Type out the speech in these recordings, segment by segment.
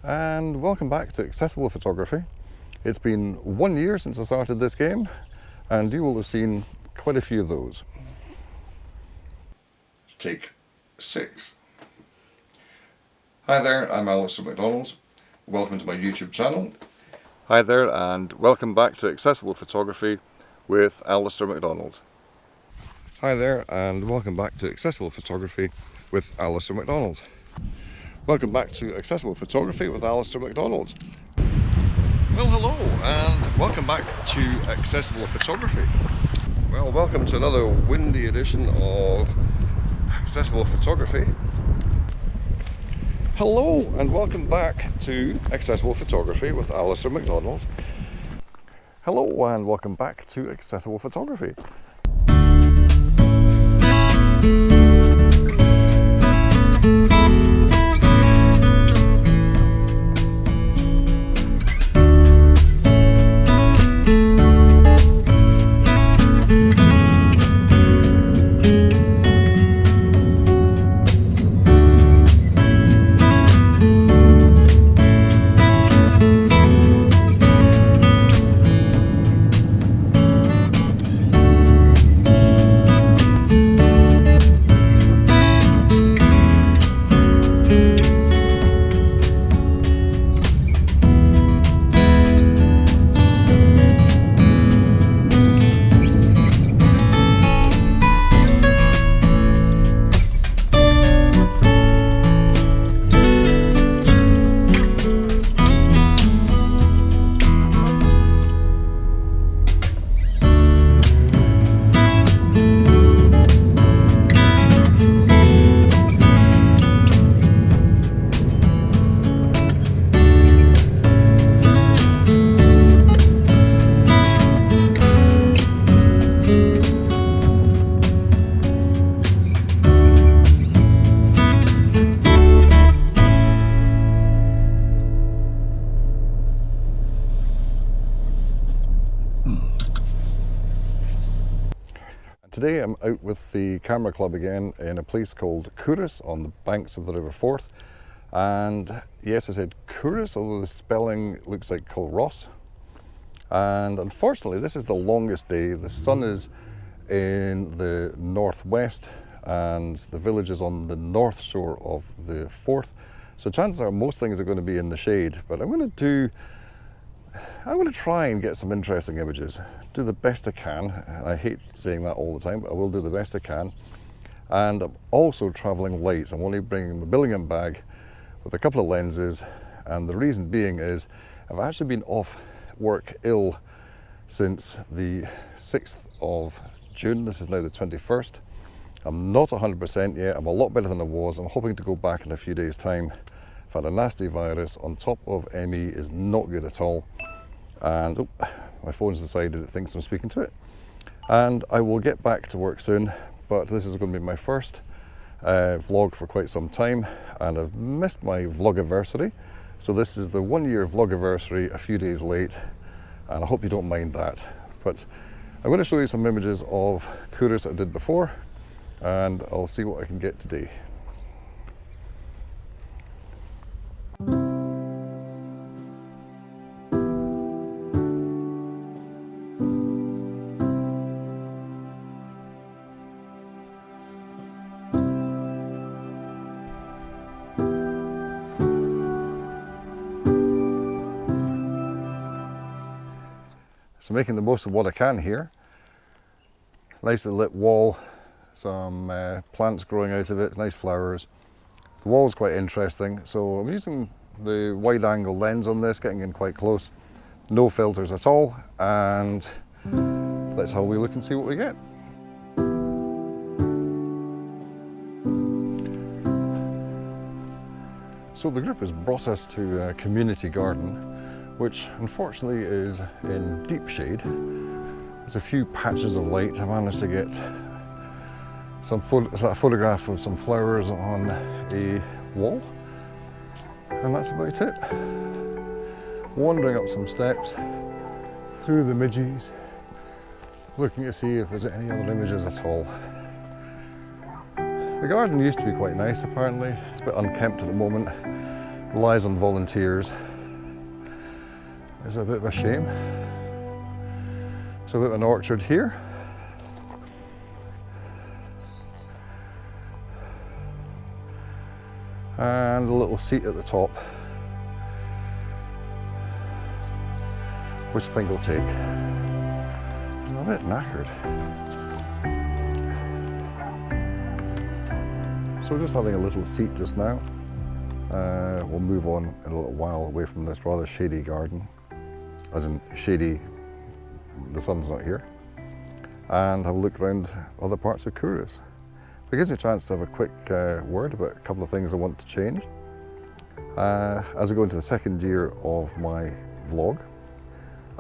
And welcome back to Accessible Photography. It's been 1 year since I started this game, and you will have seen quite a few of those. Take 6. Hi there, I'm Alistair McDonald. Welcome to my YouTube channel. Hi there, and welcome back to Accessible Photography with Alistair McDonald. Hi there, and welcome back to Accessible Photography with Alistair McDonald. Welcome back to Accessible Photography with Alistair McDonald. Well, hello, and welcome back to Accessible Photography. Well, welcome to another windy edition of Accessible Photography. Hello, and welcome back to Accessible Photography with Alistair McDonald. Hello, and welcome back to Accessible Photography. Today I'm out with the camera club again in a place called Cuross on the banks of the River Forth. And yes, I said Cuross, although the spelling looks like Culross. And unfortunately, this is the longest day. The sun is in the northwest and the village is on the north shore of the Forth. So chances are most things are going to be in the shade, but I'm going to try and get some interesting images, do the best I can. I hate saying that all the time, but I will do the best I can. And I'm also traveling light. I'm only bringing my Billingham bag with a couple of lenses, and the reason being is I've actually been off work ill since the 6th of June. This is now the 21st. I'm not 100% yet. I'm a lot better than I was. I'm hoping to go back in a few days' time. I've had a nasty virus on top of ME is not good at all. And oh, my phone's decided it thinks I'm speaking to it. And I will get back to work soon, but this is going to be my first vlog for quite some time, and I've missed my Vlogaversary. So this is the 1 year Vlogaversary, a few days late, and I hope you don't mind that. But I'm going to show you some images of Cuross I did before, and I'll see what I can get today. So making the most of what I can here. Nicely lit wall, some plants growing out of it, nice flowers. The wall's quite interesting, so I'm using the wide angle lens on this, getting in quite close. No filters at all, and let's have a wee look and see what we get. So the group has brought us to a community garden, which unfortunately is in deep shade. There's a few patches of light. I managed to get a photograph of some flowers on a wall, and that's about it. Wandering up some steps through the midges, looking to see if there's any other images at all. The garden used to be quite nice, apparently. It's a bit unkempt at the moment. relies on volunteers. It's a bit of a shame. So a bit of an orchard here. And a little seat at the top, which I think I'll take. I'm a bit knackered. So we're just having a little seat just now. We'll move on in a little while away from this rather shady garden, as in shady, the sun's not here, and have a look around other parts of Cuross. It gives me a chance to have a quick word about a couple of things I want to change. As I go into the second year of my vlog,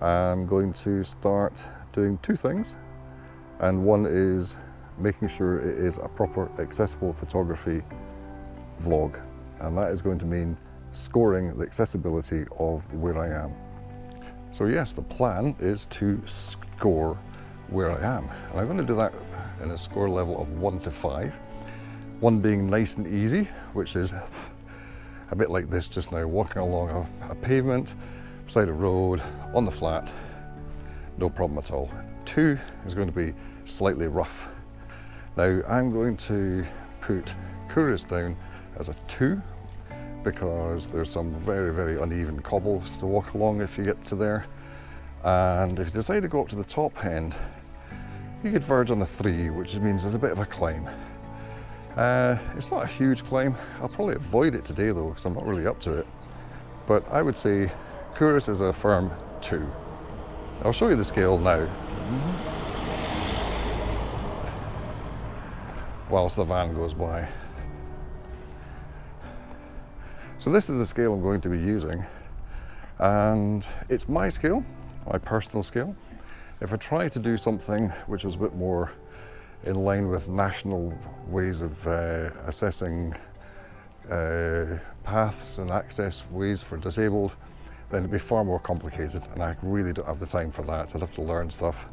I'm going to start doing two things, and one is making sure it is a proper accessible photography vlog, and that is going to mean scoring the accessibility of where I am. So yes, the plan is to score where I am, and I'm going to do that in a score level of 1 to 5. 1 being nice and easy, which is a bit like this just now, walking along a pavement, beside a road, on the flat, no problem at all. 2 is going to be slightly rough. Now I'm going to put Cuross down as a 2 because there's some very, very uneven cobbles to walk along if you get to there. And if you decide to go up to the top end, you could verge on a 3, which means there's a bit of a climb. It's not a huge climb. I'll probably avoid it today though, because I'm not really up to it. But I would say Cuross is a firm 2. I'll show you the scale now, whilst the van goes by. So this is the scale I'm going to be using, and it's my scale, my personal scale. If I try to do something which was a bit more in line with national ways of assessing paths and access ways for disabled, then it'd be far more complicated, and I really don't have the time for that. I'd have to learn stuff,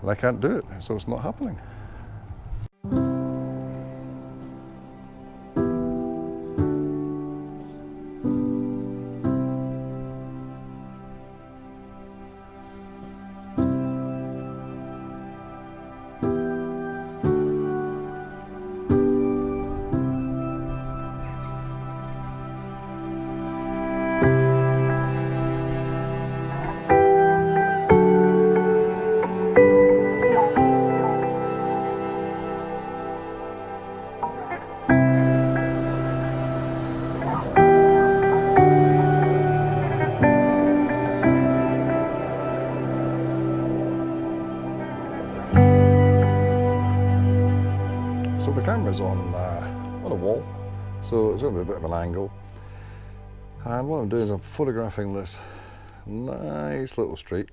and I can't do it, so it's not happening. So the camera's on a wall, so it's going to be a bit of an angle. And what I'm doing is I'm photographing this nice little street.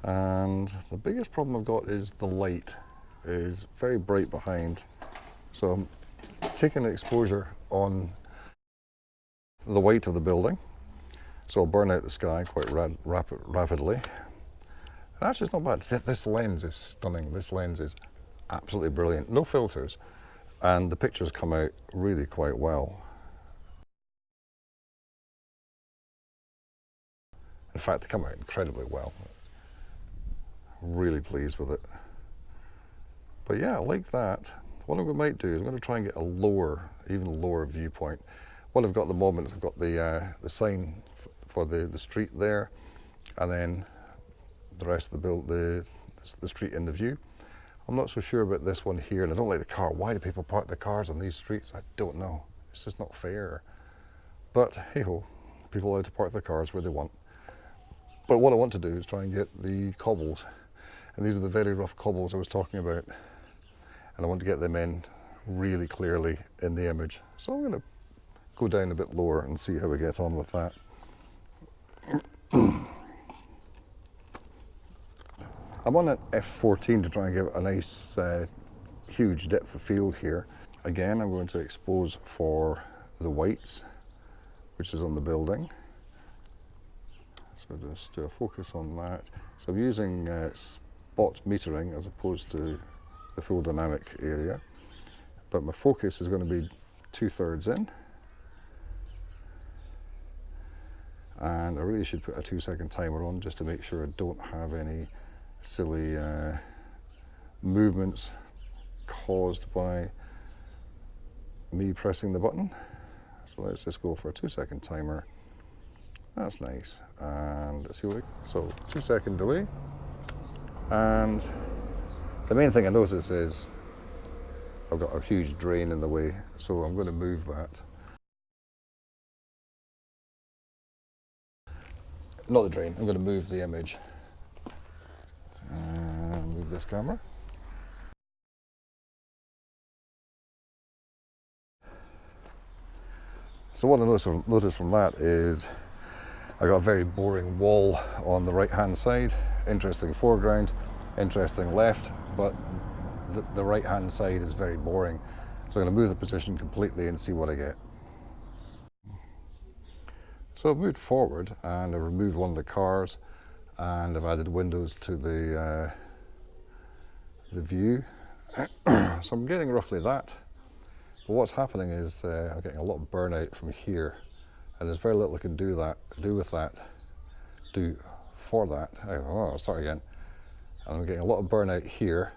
And the biggest problem I've got is the light is very bright behind. So I'm taking an exposure on the white of the building. So I'll burn out the sky quite rapidly. And actually it's not bad. This lens is stunning. This lens is absolutely brilliant. No filters. And the pictures come out really quite well. In fact, they come out incredibly well. Really pleased with it. But yeah, I like that. What I might do is I'm going to try and get a lower, even lower viewpoint. What I've got at the moment is I've got the sign for the street there, and then the rest of the street in the view. I'm not so sure about this one here, and I don't like the car. Why do people park their cars on these streets? I don't know. It's just not fair. But hey ho, people are allowed to park their cars where they want. But what I want to do is try and get the cobbles, and these are the very rough cobbles I was talking about, and I want to get them in really clearly in the image. So I'm going to go down a bit lower and see how we get on with that. I'm on an F14 to try and give a nice huge depth of field here. Again, I'm going to expose for the whites, which is on the building. So just do a focus on that. So I'm using spot metering as opposed to the full dynamic area. But my focus is going to be 2/3 in. and I really should put a 2-second timer on just to make sure I don't have any silly movements caused by me pressing the button. So let's just go for a 2-second timer. That's nice. And let's see what so 2-second delay. And the main thing I notice is I've got a huge drain in the way, so I'm going to move that. Not the drain, I'm going to move the image. Move this camera. So what I noticed from that is I got a very boring wall on the right hand side. Interesting foreground, interesting left, but the right hand side is very boring. So I'm going to move the position completely and see what I get. So I've moved forward and I've removed one of the cars and I've added windows to the view. So I'm getting roughly that. But what's happening is I'm getting a lot of burnout from here, and there's very little I can do for that. I'll start again. And I'm getting a lot of burnout here.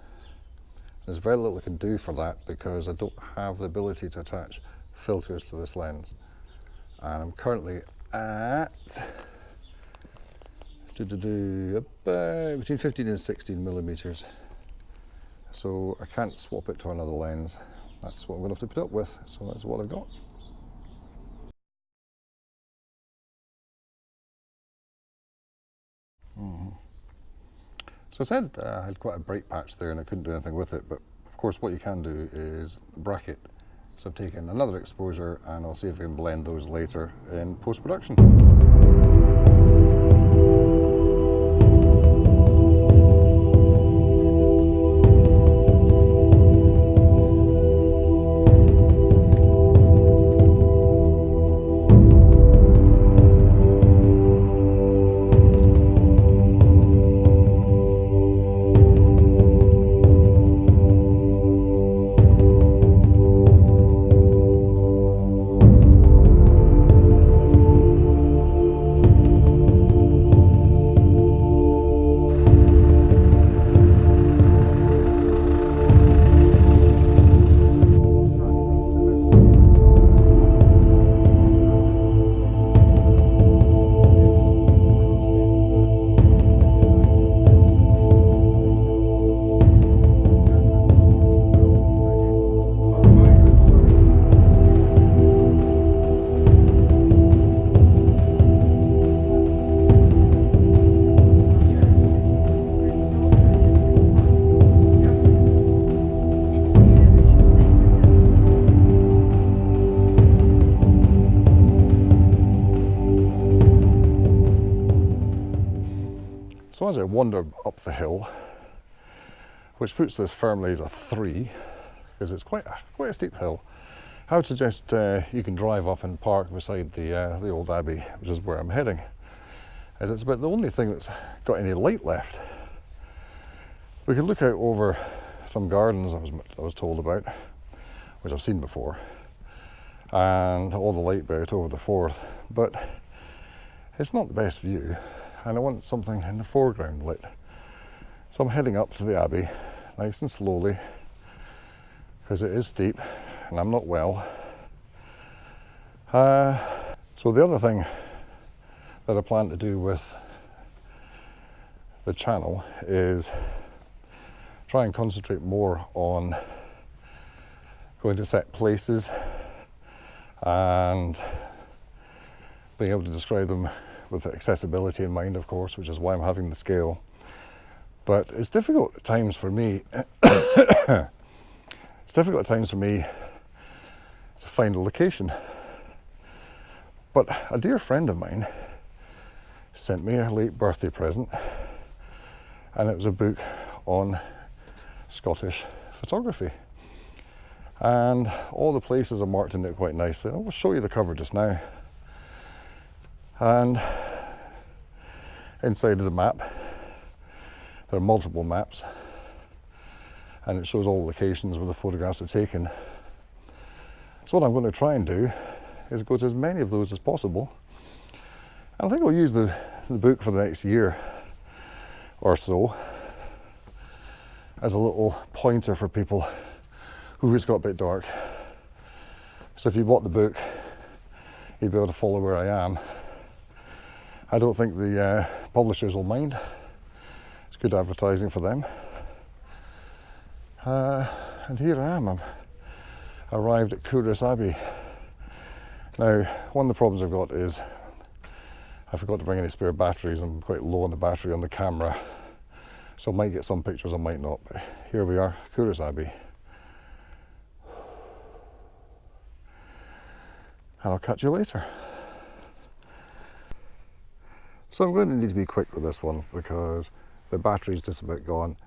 There's very little I can do for that because I don't have the ability to attach filters to this lens. And I'm currently at between 15 and 16 millimeters. So I can't swap it to another lens. That's what I'm going to have to put up with, so that's what I've got. So I said I had quite a bright patch there and I couldn't do anything with it, but of course what you can do is bracket. So I've taken another exposure and I'll see if I can blend those later in post-production. So as I wander up the hill, which puts this firmly as a 3, because it's quite a steep hill, I would suggest you can drive up and park beside the old Abbey, which is where I'm heading, as it's about the only thing that's got any light left. We can look out over some gardens I was told about, which I've seen before, and all the light out over the Forth, but it's not the best view, and I want something in the foreground lit. So I'm heading up to the Abbey, nice and slowly, because it is steep, and I'm not well. So the other thing that I plan to do with the channel is try and concentrate more on going to set places and being able to describe them with accessibility in mind, of course, which is why I'm having the scale. But it's difficult at times for me to find a location. But a dear friend of mine sent me a late birthday present, and it was a book on Scottish photography. And all the places are marked in it quite nicely. I will show you the cover just now. And inside is a map. There are multiple maps, and it shows all the locations where the photographs are taken. So what I'm going to try and do is go to as many of those as possible I think I'll use the book for the next year or so as a little pointer for people who it's got a bit dark. So if you bought the book, you'd be able to follow where I am. I don't think the publishers will mind. It's good advertising for them. And here I am. I've arrived at Cuross Abbey. Now, one of the problems I've got is I forgot to bring any spare batteries. I'm quite low on the battery on the camera, so I might get some pictures, I might not. But here we are, Cuross Abbey. And I'll catch you later. So I'm going to need to be quick with this one because the battery's just about gone.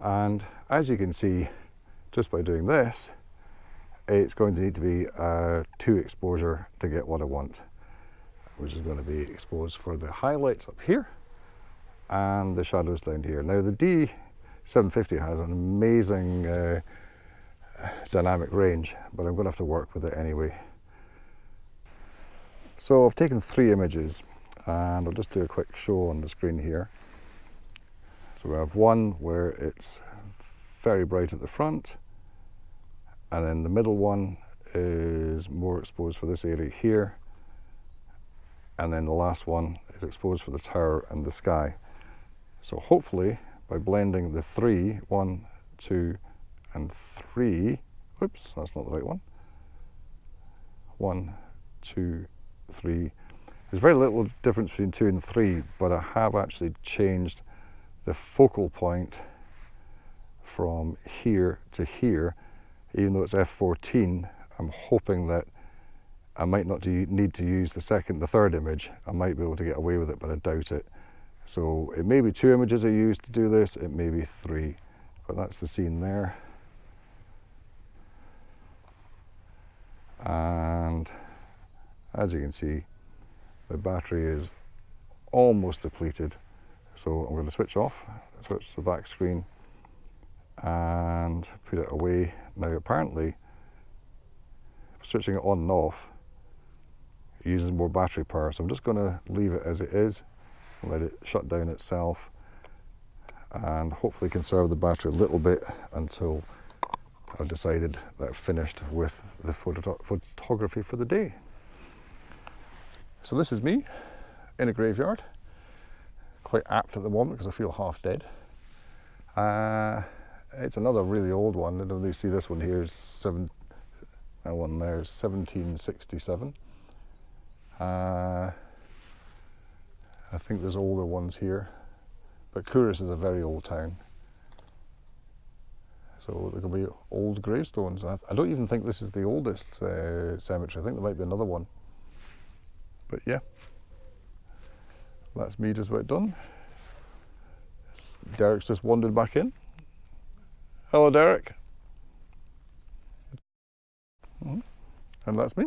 And as you can see, just by doing this, it's going to need to be 2 exposure to get what I want, which is going to be exposed for the highlights up here and the shadows down here. Now the D750 has an amazing dynamic range, but I'm going to have to work with it anyway. So I've taken 3 images and I'll just do a quick show on the screen here. So we have one where it's very bright at the front, and then the middle one is more exposed for this area here, and then the last one is exposed for the tower and the sky. So hopefully by blending the 3, 1, 2 and 3, oops, that's not the right one, 1, 2, 3, there's very little difference between 2 and 3, but I have actually changed the focal point from here to here. Even though it's f14, I'm hoping that I might not need to use the third image. I might be able to get away with it, but I doubt it. So it may be 2 images I use to do this, it may be 3, but that's the scene there. And as you can see, the battery is almost depleted. So I'm going to switch off, switch the back screen and put it away. Now apparently switching it on and off uses more battery power, so I'm just going to leave it as it is and let it shut down itself and hopefully conserve the battery a little bit until I've decided that I've finished with the photography for the day. So this is me in a graveyard. Quite apt at the moment because I feel half dead. It's another really old one. I don't really see this one here is that one there is 1767. I think there's older ones here, but Cuross is a very old town. So there can be old gravestones. I don't even think this is the oldest cemetery. I think there might be another one. But yeah. That's me just about done. Derek's just wandered back in. Hello, Derek. And that's me.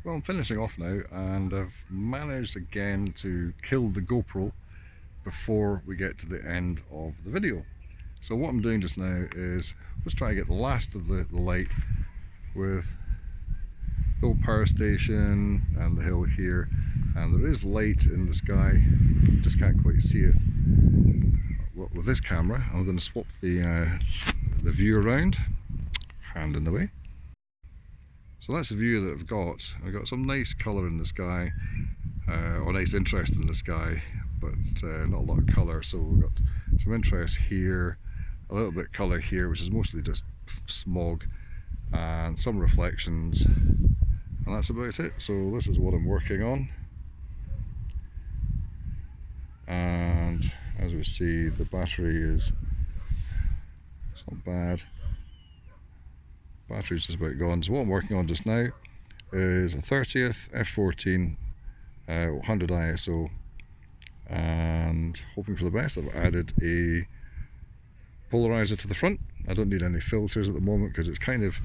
Well, I'm finishing off now and I've managed again to kill the GoPro before we get to the end of the video. So what I'm doing just now is just try to get the last of the light with the old power station and the hill here, and there is light in the sky, just can't quite see it. With this camera I'm going to swap the view around, hand in the way. So that's the view that I've got. I've got some nice colour in the sky, or nice interest in the sky, but not a lot of colour. So we've got some interest here, a little bit of colour here, which is mostly just smog, and some reflections, and that's about it. So this is what I'm working on. And as we see, the battery is, it's not bad. Battery's just about gone. So what I'm working on just now is a 30th f14 100 ISO, and hoping for the best. I've added a polarizer to the front. I don't need any filters at the moment because it's kind of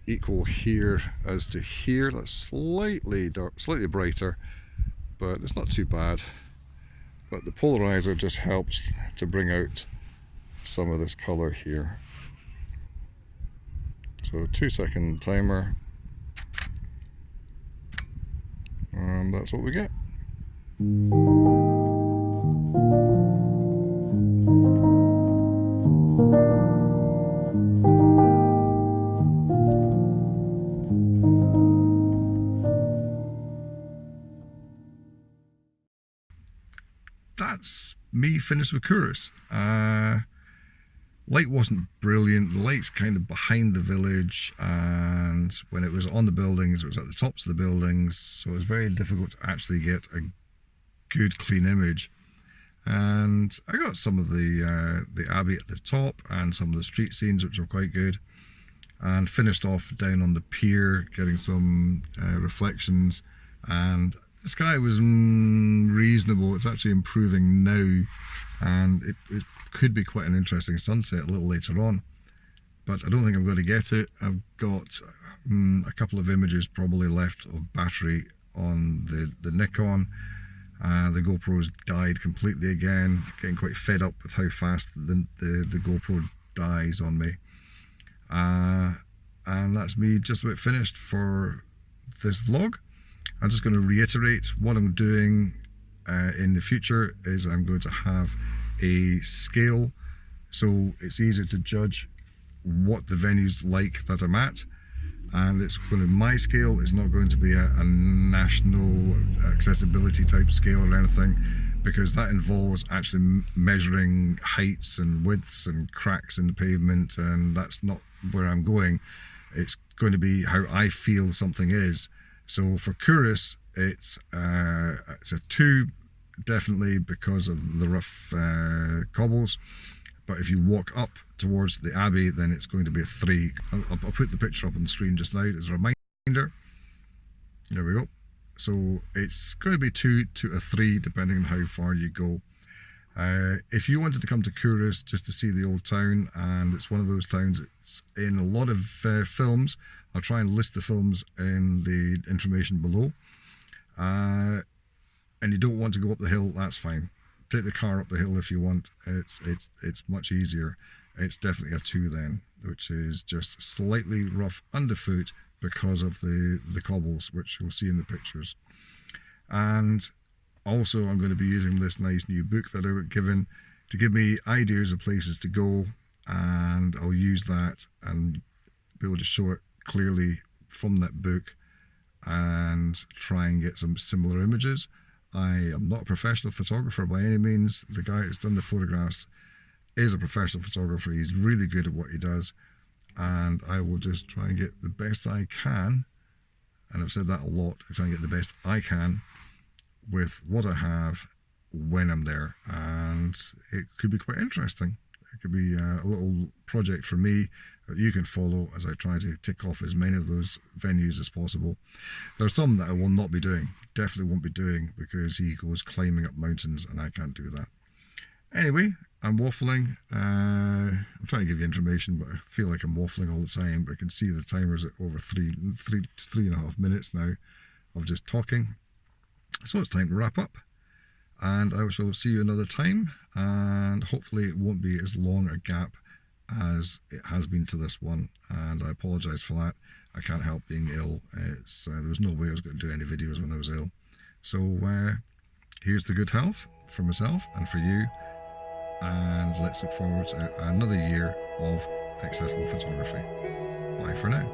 equal here as to here. That's slightly dark, slightly brighter, but it's not too bad. But the polarizer just helps to bring out some of this colour here. So 2-second timer, and that's what we get. That's me finished with Cuross. Light wasn't brilliant. The light's kind of behind the village, and when it was on the buildings, it was at the tops of the buildings, so it was very difficult to actually get a good clean image. And I got some of the Abbey at the top and some of the street scenes, which were quite good, and finished off down on the pier getting some reflections. And the sky was reasonable. It's actually improving now, and it could be quite an interesting sunset a little later on, but I don't think I'm going to get it. I've got a couple of images probably left of battery on the Nikon. The GoPro's died completely again, getting quite fed up with how fast the GoPro dies on me. And that's me just about finished for this vlog. I'm just going to reiterate what I'm doing in the future is I'm going to have a scale, so it's easier to judge what the venue's like that I'm at, and it's going to my scale. It's not going to be a national accessibility type scale or anything, because that involves actually measuring heights and widths and cracks in the pavement, and that's not where I'm going. It's going to be how I feel something is. So for Cuross, it's a 2, definitely, because of the rough cobbles. But if you walk up towards the Abbey, then it's going to be a 3. I'll put the picture up on the screen just now as a reminder. There we go. So it's going to be 2 to a 3, depending on how far you go. If you wanted to come to Cuross just to see the old town, and it's one of those towns, it's in a lot of films. I'll try and list the films in the information below. And you don't want to go up the hill, that's fine. Take the car up the hill if you want. It's much easier. It's definitely a 2 then, which is just slightly rough underfoot because of the cobbles, which you'll see in the pictures. And also I'm going to be using this nice new book that I was given to give me ideas of places to go, and I'll use that and be able to show it clearly from that book and try and get some similar images. I am not a professional photographer by any means. The guy that's done the photographs is a professional photographer. He's really good at what he does, and I will just try and get the best I can, and I've said that a lot, I try and get the best I can with what I have when I'm there, and it could be quite interesting. It could be a little project for me that you can follow as I try to tick off as many of those venues as possible. There are some that I will not be doing, definitely won't be doing, because he goes climbing up mountains and I can't do that. Anyway, I'm waffling. I'm trying to give you information, but I feel like I'm waffling all the time. But I can see the timer's at over 3.5 minutes now of just talking. So it's time to wrap up, and I shall see you another time, and hopefully it won't be as long a gap as it has been to this one, and I apologise for that. I can't help being ill. There was no way I was going to do any videos when I was ill. So here's the good health for myself and for you, and let's look forward to another year of accessible photography. Bye for now.